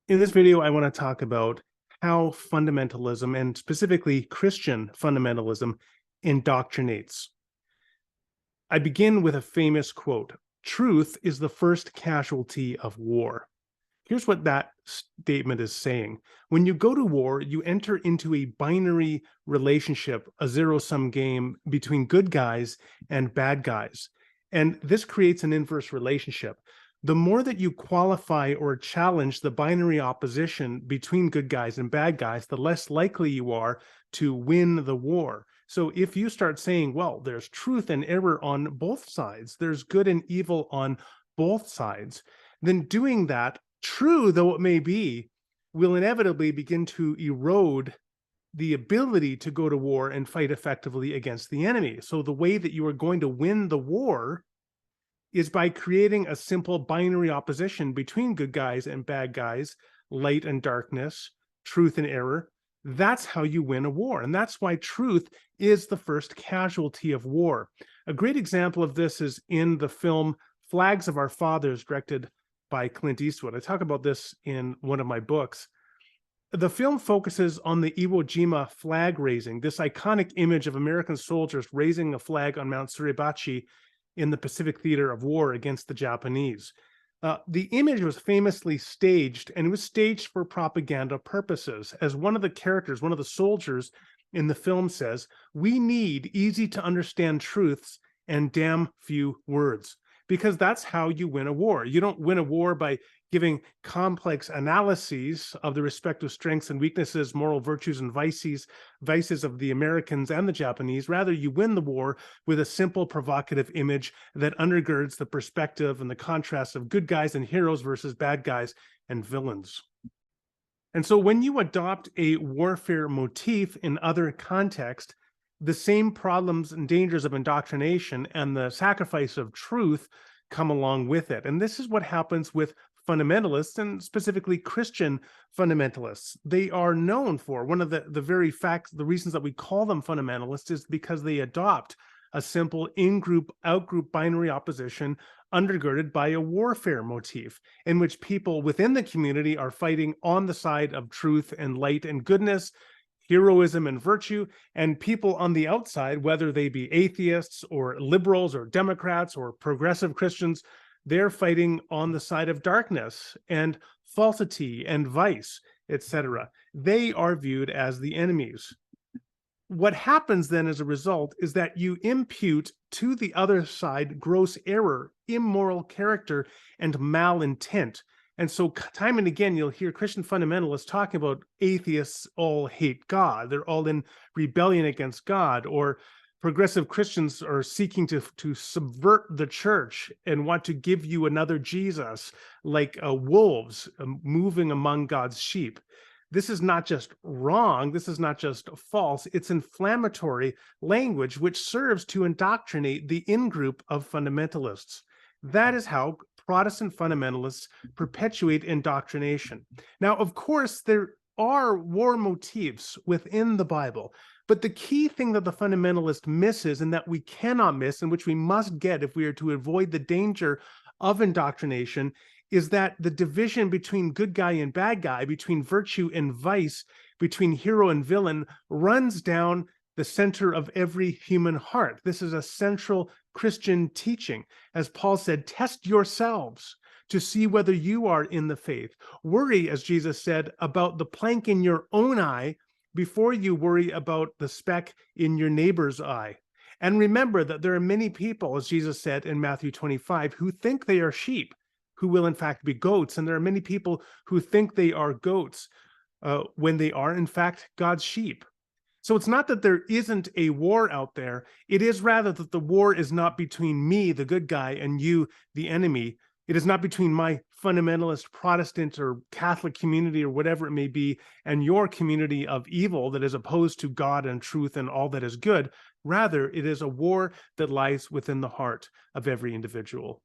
In this video, I want to talk about how fundamentalism, and specifically Christian fundamentalism, indoctrinates. I begin with a famous quote: "Truth is the first casualty of war." Here's what that statement is saying. When you go to war, you enter into a binary relationship, a zero-sum game between good guys and bad guys. And this creates an inverse relationship. The more that you qualify or challenge the binary opposition between good guys and bad guys, the less likely you are to win the war. So if you start saying, well, there's truth and error on both sides, there's good and evil on both sides, then doing that, true though it may be, will inevitably begin to erode the ability to go to war and fight effectively against the enemy. So the way that you are going to win the war is by creating a simple binary opposition between good guys and bad guys, light and darkness, truth and error. That's how you win a war. And that's why truth is the first casualty of war. A great example of this is in the film Flags of Our Fathers, directed by Clint Eastwood. I talk about this in one of my books. The film focuses on the Iwo Jima flag raising, this iconic image of American soldiers raising a flag on Mount Suribachi in the Pacific theater of war against the Japanese. The image was famously staged, and it was staged for propaganda purposes. As one of the characters, one of the soldiers in the film says, "We need easy to understand truths and damn few words," because that's how you win a war. You don't win a war by giving complex analyses of the respective strengths and weaknesses, moral virtues and vices of the Americans and the Japanese. Rather, you win the war with a simple provocative image that undergirds the perspective and the contrast of good guys and heroes versus bad guys and villains. And so when you adopt a warfare motif in other contexts, the same problems and dangers of indoctrination and the sacrifice of truth come along with it. And this is what happens with fundamentalists, and specifically Christian fundamentalists. They are known for, one of the very facts, the reasons that we call them fundamentalists is because they adopt a simple in-group, out-group binary opposition undergirded by a warfare motif in which people within the community are fighting on the side of truth and light and goodness, heroism and virtue, and people on the outside, whether they be atheists or liberals or Democrats or progressive Christians, they're fighting on the side of darkness and falsity and vice, etc. They are viewed as the enemies. What happens then as a result is that you impute to the other side gross error, immoral character, and malintent. And so time and again, you'll hear Christian fundamentalists talking about atheists all hate God. They're all in rebellion against God. Or progressive Christians are seeking to subvert the church and want to give you another Jesus, like wolves moving among God's sheep. This is not just wrong. This is not just false. It's inflammatory language which serves to indoctrinate the in-group of fundamentalists. That is how Protestant fundamentalists perpetuate indoctrination. Now, of course, there are war motifs within the Bible, but the key thing that the fundamentalist misses, and that we cannot miss, and which we must get if we are to avoid the danger of indoctrination, is that the division between good guy and bad guy, between virtue and vice, between hero and villain, runs down the center of every human heart. This is a central Christian teaching. As Paul said, test yourselves to see whether you are in the faith. Worry, as Jesus said, about the plank in your own eye before you worry about the speck in your neighbor's eye. And remember that there are many people, as Jesus said in Matthew 25, who think they are sheep, who will in fact be goats. And there are many people who think they are goats when they are in fact God's sheep. So it's not that there isn't a war out there. It is rather that the war is not between me, the good guy, and you, the enemy. It is not between my fundamentalist Protestant or Catholic community or whatever it may be and your community of evil that is opposed to God and truth and all that is good. Rather, it is a war that lies within the heart of every individual.